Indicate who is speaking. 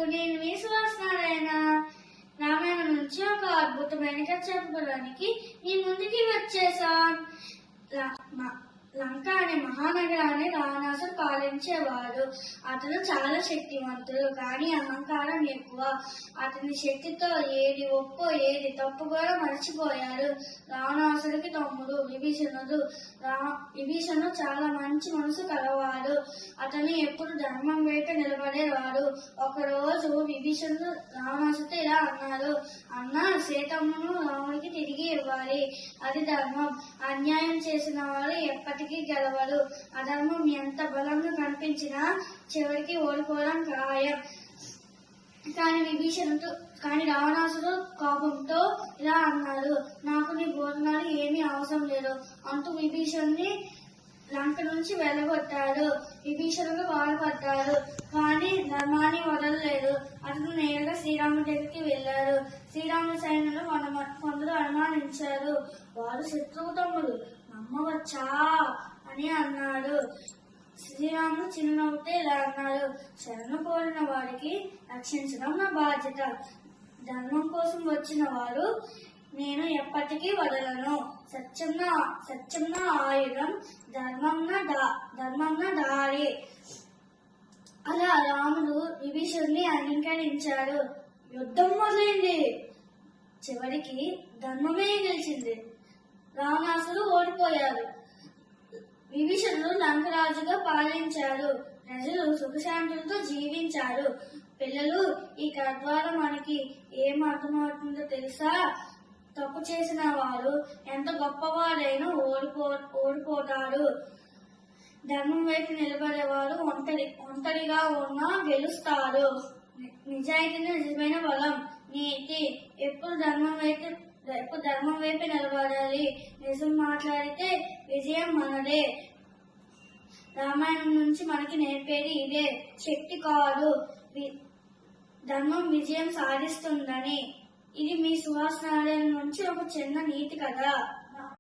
Speaker 1: నేను మీ సుహాస్నారాయణ. రామాయణం నుంచి ఒక అద్భుతమైన కథ చెప్పడానికి మీ ముందుకి వచ్చేసాం. లంక అనే మహానగరాన్ని రావణాసుడు పాలించేవాడు. అతను చాలా శక్తివంతుడు, కానీ అహంకారం ఎక్కువ. అతని శక్తితో ఏది ఒప్పో ఏది తప్పు కూడా మర్చిపోయాడు. రావణాసుడికి తమ్ముడు విభీషణుడు చాలా మంచి మనసు కలవాడు. అతను ఎప్పుడు ధర్మం వైపు నిలబడేవాడు. ఒకరోజు విభీషణుడు రావణాసుడితో ఇలా అన్నాడు: అన్నా, సీతమ్మను రాముడికి తిరిగి ఇవ్వాలి. అది ధర్మం. అన్యాయం చేసిన వాడు ఎప్పటికీ గెలవడు. అధర్మం ఎంత బలంగా కనిపించినా చివరికి ఓడిపోవడం ఖాయం. కానీ రావణాసుడు కోపంతో ఇలా అన్నాడు: నాకు నీ భోజనాలు ఏమీ అవసరం లేదు అంటూ విభీషణుని లంక నుంచి వెళ్ళగొట్టాడు. విభీషణుడు బాధపడ్డాడు, కానీ ధర్మాన్ని వదలలేదు. అతను నేరుగా శ్రీరాముడి దగ్గరికి వెళ్లాడు. శ్రీరాముడి సైన్యంలో కొందరు అనుమానించారు. వారు శత్రువు తమ్ముడు, నమ్మవచ్చా అని అన్నాడు. శ్రీరాముడు చిరునవ్వుతో ఇలా అన్నాడు: శరణు కోరిన వారికి రక్షించడం నా బాధ్యత. ధర్మం కోసం వచ్చిన వారు నేను ఎప్పటికీ వదలను. సత్యం నా ఆయుధం, ధర్మం నా దారి. అలా రాముడు విభీషణుని అంగీకరించాడు. యుద్ధం మొదలైంది. చివరికి ధర్మమే గెలిచింది. రావణాసుడు ఓడిపోయాడు. విభీషణుడు లంకరాజుగా పాలించాడు. ప్రజలు సుఖశాంతులతో జీవించారు. పిల్లలు, ఈ కథ ద్వారా మనకి ఏం అర్థమవుతుందో తెలుసా? తప్పు చేసిన వారు ఎంత గొప్పవారైనా ఓడిపోతారు. ధర్మం వైపు నిలబడేవారు ఒంటరిగా ఉన్నా గెలుస్తారు. నిజాయితీని నిజమైన బలం. నీతి ఎప్పుడు ధర్మం వైపు నిలబడాలి. నిజం మాట్లాడితే విజయం మనదే. రామాయణం నుంచి మనకి నేర్పేది ఇదే. శక్తి కాదు, ధర్మం విజయం సాధిస్తుందని. ఇది మీ సుహాస్నారాయణ నుంచి ఒక చిన్న నీతి కథ.